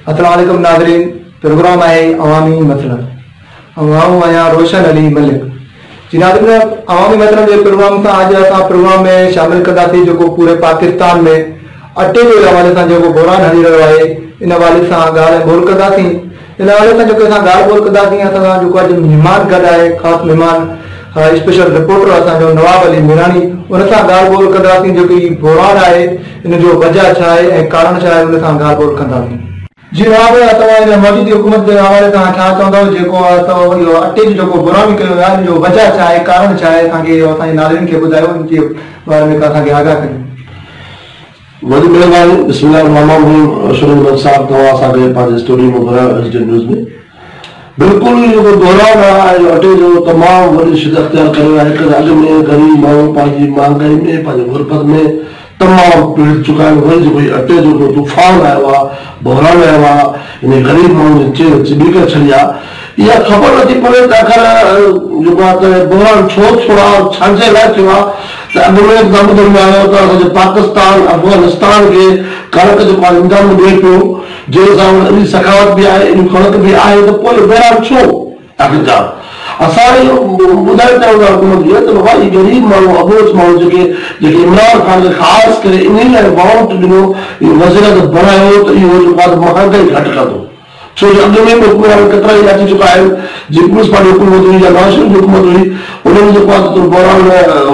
अस्सलाम वालेकुम नाज़रीन, प्रोग्राम है अवामी मतलब रोशन अली मलिक जी। नाज़रीन, अवामी मतलब जे प्रोग्राम से आज असां प्रोग्राम में शामिल कंदासीं जो पूरे पाकिस्तान में अटे के हवाले से जो बहरान हली रहियो आहे, इन हवाले से ॻाल्हि ॿोल कंदासीं। इन हवाले से जो असां ॻाल्हि ॿोल कंदासीं, असां जो अॼु महिमान गॾु आहे, ख़ासि महिमान स्पेशल रिपोर्टर असांजो नवाब अली मीराणी, उन सां ॻाल्हि ॿोल कंदासीं जो की बहरान आहे, इन जो वजह छा आहे ऐं कारण छा आहे, उन सां ॻाल्हि ॿोल कंदासीं। जी नवाब, तव्हां इन मौजूदी हुकूमत जे हवाले सां छा चवंदव, जेको तव्हां इहो अटे जो जेको बहरान कयो आहे, इन जो वजह छा आहे, कारण छा आहे, असांखे असांजे नाज़रीन खे ॿुधायो, इन जे बारे में असांखे आगाह करियो। वॾी महिरबानी। बिस्मिल्लाह साहब, तव्हां असांखे पंहिंजे स्टूडियो में घुरायो न्यूज़ में। बिल्कुलु जेको बहरान आहे अटे जो तमामु वॾी शिदत अख़्तियार कयो आहे। हिकु अॻु में ग़रीब माण्हू पंहिंजी महांगाई में, पंहिंजे गुरबत में तमामु पीड़ित चुका आहिनि। वरी जेको अटे जो तूफ़ान आयो आहे, बहरान आयो आहे, इन ग़रीब माण्हू जे चिॿी करे छॾी आहे। इहा ख़बर नथी पवे त आख़िर जेको आहे त बहरान छो थियो आहे, छाजे लाइ थियो आहे। त अॻु में ॿुधण में आयो त असांजे पाकिस्तान अफ़गानिस्तान खे कणिक जेको आहे इंधन ॾिए पियो, जंहिंसां एॾी सखावत बि आहे, एॾी कणिक बि आहे, त पोइ बहरान छो आख़िरकार। असां ॿुधाए चवंदा हुकूमत इहा त बाबा ही ग़रीब माण्हू, अबोच माण्हू जेके इमरान ख़ान खे ख़ासि करे इन लाइ वाउंट ॾिनो, वज़ीरत बणायो त इहो जेको आहे महांगाई घटि कंदो। छो जो अॻु में बि हुकूमत केतिरा ई अची चुका आहिनि, जेकी पीपुल्स पार्टी हुकूमत हुई या नवाज़ शरीफ़ जी हुकूमत हुई, उन्हनि जेको आहे बहरान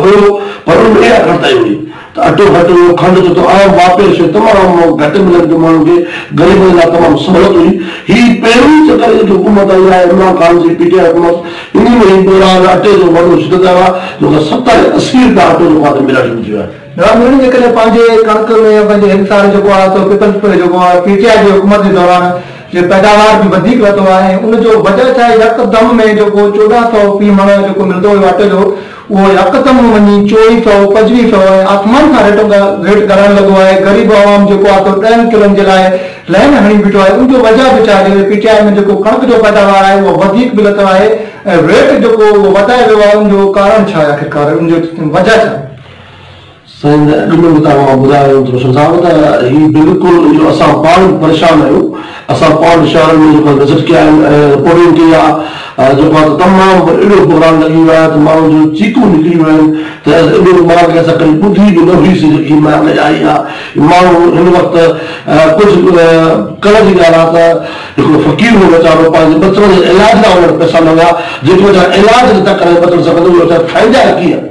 हुयो, पर उनमें इहा घटिताई हुई त अटो घटि हुयो, खंड जो त आम वापिस शइ तमामु घटि मिलंदी माण्हुनि खे, ग़रीबनि लाइ तमामु सहूलियत हुई। ही पहिरीं चकर जेकी हुकूमत आई आहे इमरान ख़ान जी पीटीआई हुकूमत, इन में ही बहरान अटे जो वॾो शिदत आयो आहे, जेको 70-80 रुपया अटो जेको आहे मिलणु शुरू थियो आहे। नवाब, जेकॾहिं पंहिंजे कणिक में पंहिंजे हिसाब जेको आहे पीपल्स जेको आहे पीटीआई जी हुकूमत जे दौरान जे पैदावार भी वधीक वधो आहे, उनजो वजह छा आहे, यकदम में जेको 1400 फी मण जेको मिलंदो हुयो अटे जो, उहो यकदम वञी 2400 2500 आसमान खां रेट करण लॻो आहे। ग़रीब आवाम जेको आहे तो 10 किलोनि जे लाइ लाइन हणी बीठो आहे। उनजो वजह बि छा आहे, पीटीआई में जेको कणिक जो पैदावार आहे उहो वधीक मिलंदो आहे ऐं रेट जेको वधाए वियो आहे, उनजो कारण छा आहे, आख़िरकार उनजो वजह छा आहे? अॻु में बि तव्हां ॿुधायो रोशन साहब त ही बिल्कुलु इहो असां पाण परेशान आहियूं। असां पाण शहर में जेको विज़िट कया आहिनि ऐं रिपोर्टिंग कई आहे, जेको आहे तमामु एॾो बहरान लॻी वियो आहे त माण्हू जूं चीकूं निकिरी वियूं आहिनि। त एॾो मां असां कॾहिं ॿुधी बि न हुईसीं जेकी महांगाई आई आहे। माण्हू हिन वक़्तु कुझु कल्ह जी ॻाल्हि आहे त हिकिड़ो फ़क़ीर हो वीचारो, पंहिंजे बचड़नि जे इलाज लाइ हुन वटि पैसा न हुआ, जेको वीचारा इलाज नथा करे बचण सघंदो, उहो वीचारा खाईंदा कीअं,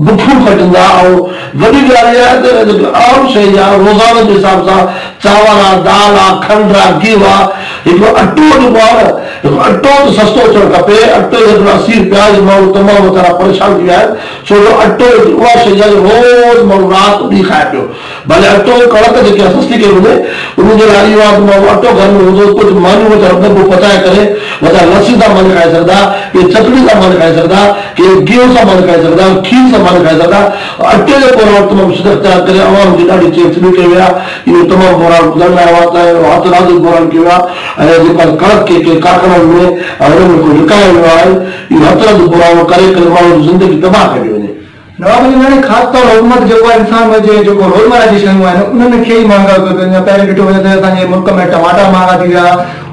बुखियूं कटंदा। ऐं वॾी ॻाल्हि इहा आहे त आम शइ आहे, रोज़ाने जे हिसाब सां चांवर आहे, दाल आहे, खंडु आहे, गिहु आहे, हिकिड़ो अटो जेको आहे, हिकिड़ो अटो त सस्तो अचणु खपे। अटे जा 80 रुपया जे माण्हू तमामु वीचारा परेशान थी विया आहिनि, छो जो अटो उहा शइ आहे रोज़ माण्हू राति ॾींहुं खाए पियो। भले अटो कणिक जेकी आहे सस्ती कई वञे, उनजे लाइ इहो आहे त माण्हू अटो घर में हूंदो, कुझु मानियूं वीचारा डॿो पचाए करे वीचारा लस्सी सां मानी खाई सघंदा, के चटणी सां मानी खाई सघंदा, के गिहु सां मानी खाई सघंदा, खीर सां मानी खाई सघंदा। अटे जे बहरान तमामु शिदत अख़्तियार करे अवाम जी ॾाढी चेचणी कई वई आहे। इहो तमामु बहरान ॿुधण लाइ आयो आहे त हथराज बहरान कयो आहे ऐं जेका कणिक के कारखाननि में हुननि में को लिकायो वियो आहे, इहो हथराज बहरान करे करे माण्हू जी ज़िंदगी तबाह कई वञे। नवाब जी, हाणे ख़ासि तौर हुकूमत जेको आहे इंसान जे जेको रोज़मर्रा जी शयूं आहिनि उन्हनि खे ई महांगा कयो पियो। पहिरीं ॾिठो वञे त असांजे मुल्क में टमाटा महांगा थी विया,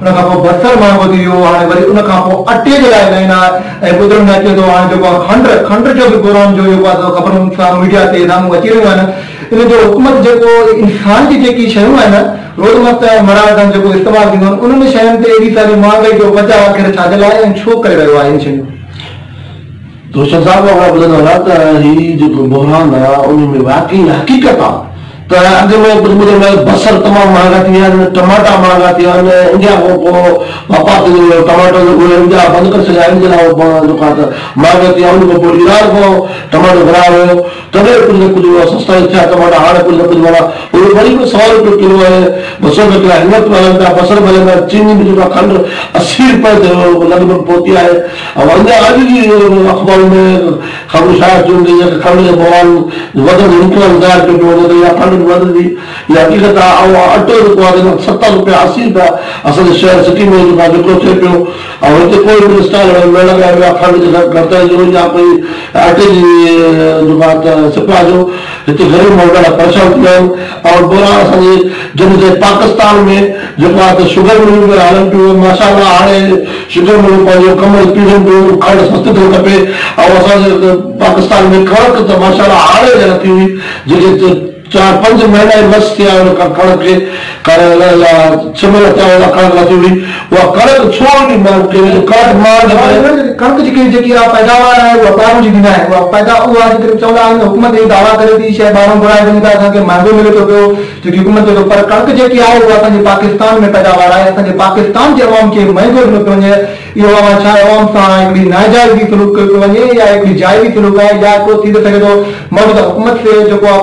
उनखां पोइ बसर महांगो थी वियो, हाणे वरी उनखां पोइ अटे जे लाइ लाइन आहे। ऐं ॿुधण में अचे थो हाणे जेको आहे खंड जो बि बहरान जो जेको आहे ख़बरुनि सां मीडिया ते साम्हूं अची रहियूं आहिनि। इन जो हुकूमत जेको इंसान जी जेकी शयूं आहिनि रोज़मर्रा सां जेको इस्तेमालु थींदो आहिनि, उन्हनि शयुनि ते एॾी सारी महांगाई जो वजह आख़िर छाजे लाइ ऐं छो करे रहियो आहे इन शयूं? रोशन साहब ॿुधंदो आहे त ही जेको बहरान आहे उन में वाक़ई हक़ीक़त आहे त अॻु में कुझु ॿुधण में बसर तमामु महांगा थी विया आहिनि, टमाटा महांगा थी विया आहिनि। इंडिया खां पोइ वापा थी वियो टमाटो, उहे इंडिया बंदि करे छॾिया, इंडिया जेको आहे त महांगा थी विया। उन खां पोइ ईरान खां टमाटो घुरायो वियो, तॾहिं कुझु न कुझु सस्ता थिया टमाटा, हाणे कुझु न कुझु माना उहे वरी बि 100 रुपए किलो आहे, 200 रुपए किलो हिमत मिलनि था, बसर मिलनि था, चीनी बि जेका खंडु 80 रुपए ते लॻभॻि पहुती आहे। ऐं अञा अॼु जी अख़बार में ख़बर छा अची वञे, खंड जो बहरान वधंदो निकिरण ज़ाहिर कयो पियो वञे त इहा खंड वधंदी इहा हक़ीक़त आहे। ऐं अटो जेको आहे 70 रुपया 80 रुपया असांजे शहर सिटी में जेको थिए पियो ऐं हिते कोई बि स्टाइल न लॻायो वियो आहे खंड जे घटि जो या कोई अटे जी जेको आहे सिपा जो हिते ग़रीब माण्हू ॾाढा परेशान थी विया आहिनि। और बोरा असांजे जॾहिं पाकिस्तान में जेको आहे त शुगर मिलूं बि हलनि पियूं माशाअल्लाह हाणे शुगर मिलूं पंहिंजो कमु पीड़नि पियूं खंड सस्ती थो खपे। ऐं असांजे पाकिस्तान में कणक त माशाअल्लाह हाणे ॼण थी हुई जेके 4-5 महीना बस थिया कणक खे 6 महीना थिया हुआ कणक नथी हुई उहा कणक छो कणक जेकी आहे पैदावार आहे उहा ॿाहिरां जी ॾींदा आहिनि। उहा चवंदा आहिनि हुकूमत इहा दावा करे थी शइ ॿाहिरां घुराए वञे था असांखे महांगो मिले थो पियो जेकी हुकूमत जो पर कणक जेकी आहे उहा असांजे पाकिस्तान में पैदावार आहे। असांजे पाकिस्तान जे अवाम खे महांगो ॾिनो पियो वञे। इहो छा अवाम सां हिकिड़ी नाजाइज़ी सलूक कयो पियो वञे या हिकिड़ी जाइज़ी सलूक आहे या को थी थो सघे थो मौजूदा हुकूमत खे जेको आहे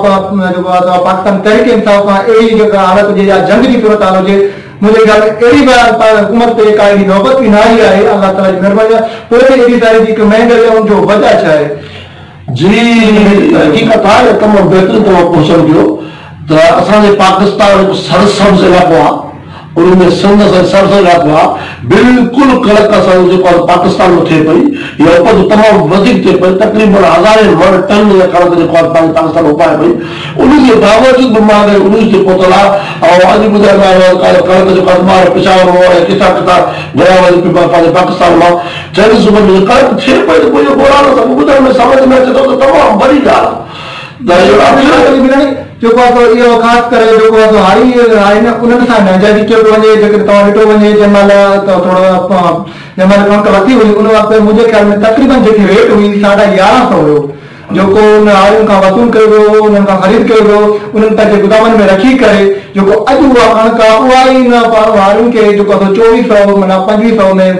पाकिस्तान तहरीक इंसाफ सां अहिड़ी जेका हालत हुजे या जंग जी सूरत हाल हुजे मुझे ख्याल अहिड़ी हुकूमत ते का अहिड़ी नौबत बि न आई आहे। अल्लाह ताला जी महिरबानी आहे। पोइ एॾी सारी जेकी महांगाई आहे उनजो वजह छा आहे? जी हक़ीक़त आहे तमामु बहितरीन तव्हां क्वेश्चन कयो त असांजे पाकिस्तान सरसब्ज़ इलाइक़ो आहे उनमें सिंध सरसब्ज़ इलाइक़ो आहे। बिल्कुलु कणक असांजो जेको आहे पाकिस्तान में थिए पई इहा उपज तमामु वधीक थिए पई तक़रीबन 1000 मण टन कणक जेको आहे पाकिस्तान उपाए पई उनजे बावजूद बि मां उनूस ते पहुतल आहे। ऐं अॼु ॿुधायो कणक जेको आहे पिशावर मां किथां किथां घुराए वञे पंहिंजे पाकिस्तान मां चइनि सूबनि में कणक थिए पई त पोइ इहो ॻोल्हण सां ॿुधण में सम्झ में अचे थो त तमामु वॾी ॻाल्हि आहे। जेको आहे इहो ख़ासि करे जेको आहे हारी न उन्हनि सां नाजाइज़ी कयो पियो वञे जेके तव्हां ॾिठो वञे जंहिं महिल त थोरो जंहिं महिल कणक वठी हुई उन वक़्तु मुंहिंजे ख़्याल में तक़रीबन जेकी रेट हुई 1150 हुयो जेको उन हारियुनि खां वसूल कयो वियो उन्हनि खां ख़रीद कयो वियो उन्हनि पंहिंजे गुदामनि में रखी करे जेको अॼु उहा कणक आहे उहा ई हारियुनि खे जेको आहे 2400 माना 2500 में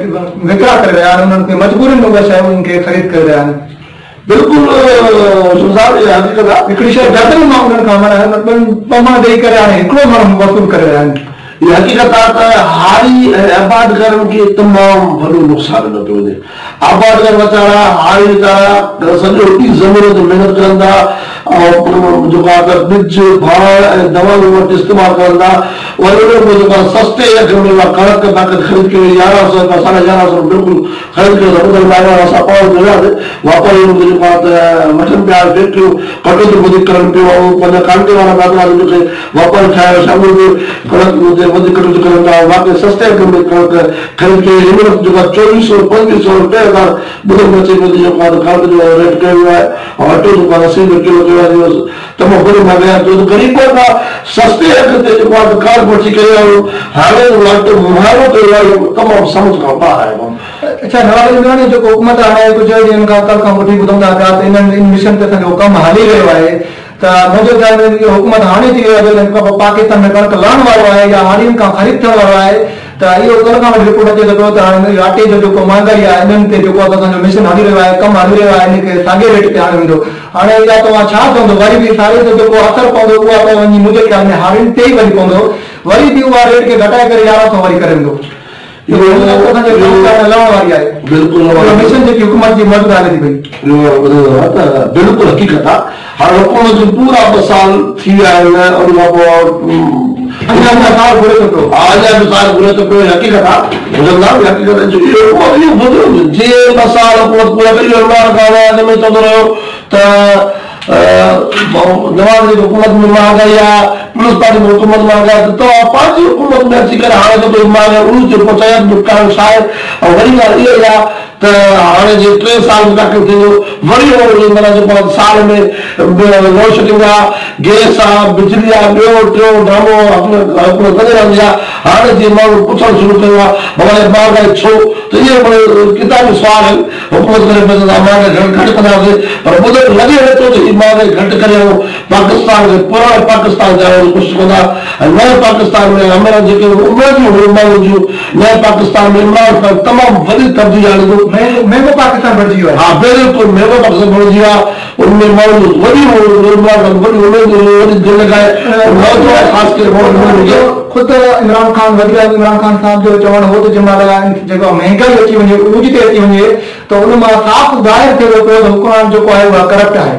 विकिरा करे रहिया आहिनि। उन्हनि खे मजबूरनि में उहा शइ उन्हनि खे ख़रीद करे रहिया आहिनि। बिल्कुलु हक़ीक़त आहे हिकिड़ी शइ दर्जन मां उन्हनि खां माना ॾेई करे हाणे हिकिड़ो माण्हू वसूल करे रहिया आहिनि। इहा हक़ीक़त आहे त हारी ऐं आबादगारनि खे तमामु वॾो नुक़सानु ॾिनो पियो वञे। आबादगार वीचारा हारी वीचारा सॼो ॾींहुं ज़मीन ते महिनत करंदा ऐं जेको आहे त ॿिज भाड़ ऐं दवाऊं वटि इस्तेमालु करंदा वरी उन जेको आहे सस्ते अघ में कणक ताक़त ख़रीद कयो 1100 रुपया 1150 बिल्कुलु ख़रीद कयो ॿुधण असां पाण वियासीं वापारी जेको आहे त वठनि पिया फैक्ट्रियूं कटो थो वधीक करनि पियो ऐं पंहिंजा कांटे वारा दादा जेके वापारी ठाहियो शामिल कणक वधीक कटो करनि था बाक़ी सस्ते अघ में कणक ख़रीद कई हिन वक़्तु जेको आहे 2400 2500 ॿुधण में अचे पियो जेको आहे कणक जो रेट कयो वियो आहे ऐं अटो जेको आहे 80 रुपए किलो कयो आहे तमामु वॾो महांगाई आहे छो त ग़रीबनि खां सस्ते अघ ते जेको आहे कणक वठी करे आयो हाणे अटो मुहारो कयो आहे तमामु सम्झ खां ॿाहिरि आहे। अच्छा नवाब जेको हुकूमत हाणे कुझु ॾींहंनि खां कल्ह खां वठी ॿुधूं था पिया त इन्हनि मिशन ते असांजो कमु हली रहियो आहे त मुंहिंजे ख़्याल में इहो हुकूमत हाणे थी वियो पाकिस्तान में कणक लहण वारो आहे या हारियुनि खां ख़रीद थियण वारो आहे त इहो कल्ह खां वठी रिपोर्ट अचे थो पियो त हाणे आटे जो जेको महांगाई आहे इन्हनि ते जेको आहे असांजो मिशन हली रहियो आहे कमु हली रहियो आहे इनखे साॻे रेट ते हाणे वेंदो हाणे इहा तव्हां छा चवंदो वरी बि साॻे जो जेको असरु पवंदो उहा त वञी मुंहिंजे ख़्याल में हारियुनि ते ई वञी पवंदो वरी बि उहा रेट खे घटाए करे 1100 वरी करे वेंदो। मिशन जेकी हुकूमत जी मौजूद हले थी पई बिल्कुलु हक़ीक़त आहे। हाणे हुकूमत जो पूरा 2 साल थी विया आहिनि नवाब जी हुकूमत में महांगाई आहे पुलिस पार्टी में हुकूमत महांगाई त तव्हां पंहिंजी हुकूमत में अची करे हाणे त महांगाई उन जो पहुचाइण कारण छा आहे ऐं वरी ॻाल्हि इहा आहे त हाणे जे 3 साल में दाख़िल थींदो वरी माना जेको साल में लोड शेडिंग आहे गैस आहे बिजली आहे ॿियो टियों ड्रामो हुकूमत वधी रहंदी आहे। हाणे जीअं माण्हू पुछणु शुरू कयो आहे भई महांगाई छो त इहे किताबी सुवाल आहिनि हुकूमत करे महांगाई घटि कंदासीं पर ॿुधण लॻे नथो त हीअ महांगाई घटि करे पाकिस्तान खे पुराणे पाकिस्तान जा कोशिशि कंदा ऐं नए पाकिस्तान में अमर जेके उमेदूं माण्हू जूं नए पाकिस्तान में इमरान खान तमामु वॾी तब्दीली आणींदो महंगो पाकिस्तान बणिजी वियो आहे। हा बिल्कुलु महंगो पाकिस्तान बणिजी वियो आहे उनमें माण्हू वॾी दिलि लॻाए ख़ासि करे ख़ुदि इमरान खान साहब जो चवणु हो त जंहिं जेको महांगाई अची वञे उरूज ते अची वञे त उन मां साफ़ ज़ाहिर थिए थो पियो त हुकूमत जेको आहे उहा करप्ट आहे।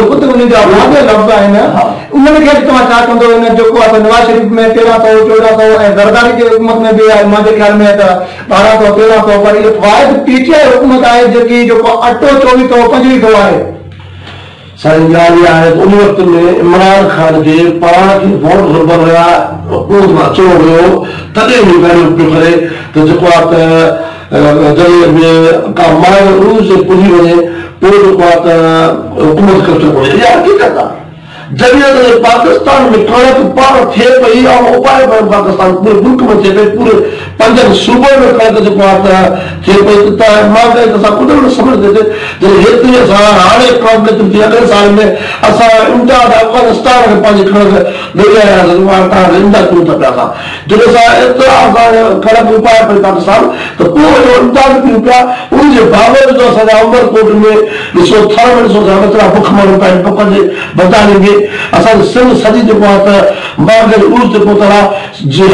ख़ुदि उन जा लफ़्ज़ आहिनि उन्हनि खे तव्हां छा कंदो इन जेको आहे नवाज़ शरीफ़ में 1300 1400 ऐं ज़रदारी जी हुकूमत में बि आहे मुंहिंजे ख़्याल में त 1200 1300 पर इहो वाहिद पीटीआई हुकूमत आहे जेकी जेको अटो 2400 2500 आहे। साईं ॻाल्हि इहा आहे त उन वक़्त में इमरान ख़ान खे पाण खे वोट घुरबल हुया हुकूमत मां अचिणो हुयो तॾहिं बि पहिरियों पियो करे त जेको आहे त जॾहिं का माण्हू रूस जे पुॼी वञे पोइ जेको आहे त हुकूमत करे सघो इहा हक़ीक़त आहे। जॾहिं पाकिस्तान में कणक पाण थिए पई ऐं उपाय पाकिस्तान पूरे मुल्क में थिए पई पूरे 5 सूबनि में कणक जेको आहे त थिए पई त मां कई त असां ख़ुदि न सम्झंदे जॾहिं हेतिरे असां हाणे कणक थी अॻिले साल में असां इम्दाद अफ़गानिस्तान खे पंहिंजी कणक ॾेई आयासीं तव्हांखे इम्दाद कयूं था पिया असां जॾहिं असां एतिरा असां कणक उपाय पई पाकिस्तान त पोइ इहो इम्दाद कयूं पिया उनजे बावजूदि असांजा उमरकोट में ॾिसो थर में ॾिसो था केतिरा बुख माण्हू पिया आहिनि पंहिंजे बदानी में असांजो सिंध सॼी जेको आहे त मांगे उर्स जेको अथव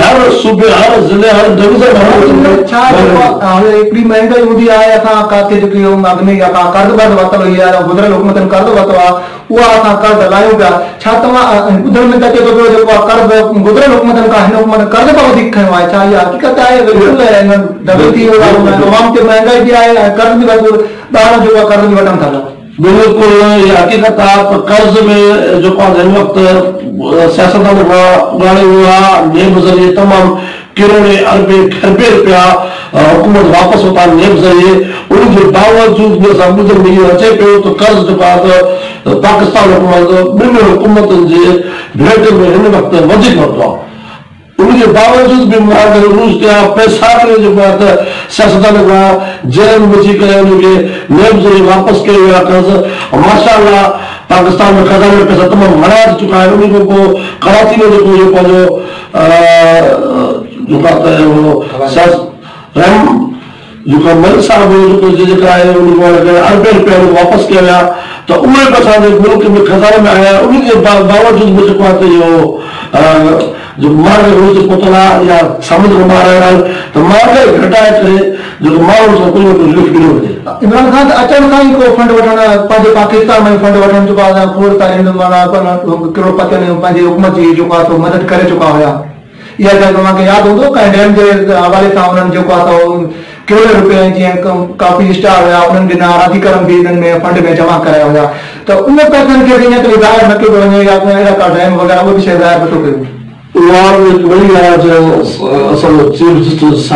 हर सूबे हर ज़िले हर डिवीज़न छा हाणे हिकिड़ी महांगाई हूंदी आहे असां काथे जेकी अग्नि या का कर्ज़ वर्ज़ वरितल हुई आहे गुज़िरियल हुकूमतनि कर्ज़ वरितो आहे उहा असां कर्ज़ लाहियूं पिया छा तव्हां ॿुधण में त अचे थो पियो जेको आहे कर्ज़ गुज़िरियल हुकूमतनि खां हिन हुकूमत कर्ज़ खां वधीक खंयो आहे छा इहा हक़ीक़त आहे डबल थी वियो आहे तमामु ते महांगाई बि आहे ऐं कर्ज़ बि ॿाहिरां जेको आहे कर्ज़ बि वठनि था बिल्कुल ये हकीकत आहे त कर्ज़ में जेको आहे हिन वक़्तु सियासतदान खां उघाड़े वियो आहे नेब ज़रिए तमामु करोड़े अरबे खरबे रुपया हुकूमत वापसि वरिता नेब ज़रिए उनजे बावजूदि बि असां ॿुधण में इहो अचे पियो त कर्ज़ जेको आहे त पाकिस्तान हुकूमत ॿिनि हुकूमतुनि जे भेट में हिन वक़्तु वधीक वरितो आहे उनके बावजूद भी रूस के पैसा जो सियासतदान खां जेल में विझी करे उनके नेब ज़रिए वापस कयो विया कर्ज़ माशाअल्लाह पाकिस्तान में खजाने में पैसा तमामु हणाए चुका है उन खां पोइ कराची में जेको इहो पंहिंजो जेको मलिक साहिब जेका आहे अरबे रुपया वापसि कया विया त उहे पैसा मुल्क में खजाने में आया उनके बावजूद बि जेको आहे त इहो जो मार्ग रोज पोतला या समुद्र मार तो मार्ग घटाए करे जो माण्हू सां कोई न लिफ्ट ॾिनो वञे इमरान खान अचण खां ई को फंड वठण पंहिंजे पाकिस्तान में फंड वठण जेको आहे खोड़ तारीं माना करोड़पतियुनि पंहिंजी हुकूमत जी जेको आहे मदद करे चुका हुया इहा ॻाल्हि तव्हांखे यादि हूंदो कंहिं डैम जे हवाले सां उन्हनि जेको आहे करोड़ रुपया जीअं काफ़ी स्टार हुया उन्हनि खे राधिकरम बि इन्हनि में फंड में जमा कराया हुया त उन पैसनि खे इन करे ज़ाहिर न कयो वञे या अहिड़ा का डैम वग़ैरह उहे बि शइ ज़ाहिर नथो कयो वही असल चीफ जस्टिस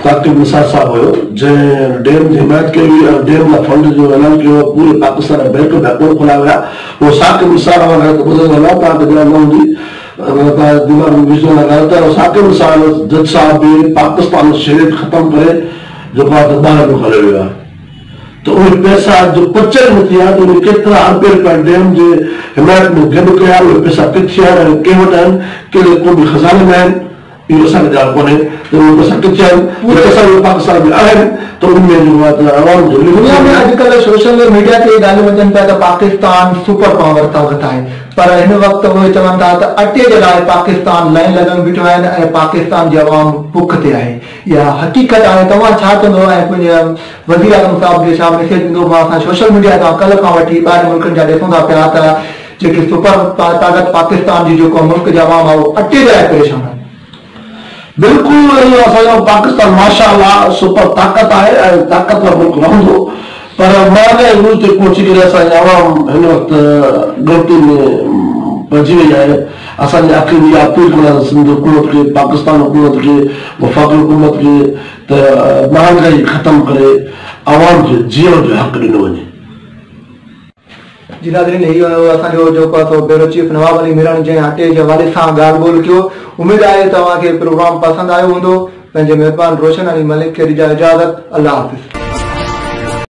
ताक़िब निसार साहब हुयो जंहिं डैम जी हिमायत कई हुई डैम लाइ फंड जो ऐलान कयो पूरे पाकिस्तान में बैंक अकाउंट खोलाया विया उहो साक़िब निसार ॿुधंदो न तव्हांखे ॼाण न हूंदी तव्हां दिमाग़ में विझो न ॻाल्हि त साक़िब निसार जज साहब बि पाकिस्तान शरीयत ख़तमु करे जेको आहे त ॿाहिरि पियो हलियो वियो आहे तो उन पैसा जो पचल में थिया तो उन केतिरा अरबे रुपया डैम जे हिमायत में गॾु कया उहे पैसा किथे आहिनि कंहिं वटि आहिनि कहिड़े को बि खज़ाने में आहिनि इहो असांखे ॼाण कोन्हे त उहे पैसा किथे आहिनि उहे पैसा पाकिस्तान में आहिनि त उनमें जेको आहे त आवाम जो दुनिया में अॼुकल्ह सोशल मीडिया ते ॻाल्हियूं अचनि पिया त पाकिस्तान सुपर पावर था वधाए पर हिन वक़्तु उहे चवनि था त अटे जे लाइ पाकिस्तान लाइन लॻनि बीठो आहिनि ऐं पाकिस्तान जी अवाम बुख ते आहे इहा हक़ीक़त आहे तव्हां छा कंदो ऐं पंहिंजे वज़ीर आज़म साहिब जे छा मैसेज ॾींदो मां असां सोशल मीडिया तां कल्ह खां वठी ॿाहिरि मुल्कनि जा ॾिसूं था पिया त जेकी सुपर ताक़त पाकिस्तान जी जेको मुल्क जा अवाम आहे उहो अटे जे लाइ परेशान आहे बिल्कुल असांजो पाकिस्तान माशाअल्लाह सुपर ताक़त आहे ऐं ताक़तवर मुल्क रहंदो पर महांगाई रूस ते पहुची करे असांजी अवाम हिन वक़्तु गिणती में पइजी वई आहे असांजी आख़िरी इहा अपील कंदासीं सिंध हुकूमत खे पाकिस्तान हुकूमत खे वफ़ाक़ी हुकूमत खे त महांगाई ख़तमु करे अवाम खे जीअण जो हक़ ॾिनो वञे जी नाज़रीन इहो असांजो जेको आहे ब्यूरो चीफ नवाब मीराणी जे अटे जे हवाले सां ॻाल्हि ॿोल कयो उमेद आहे तव्हांखे प्रोग्राम पसंदि आयो हूंदो पंहिंजे मेज़बान रोशन मलिक खे ॾिजो इजाज़त अल्लाह हाफ़िज़।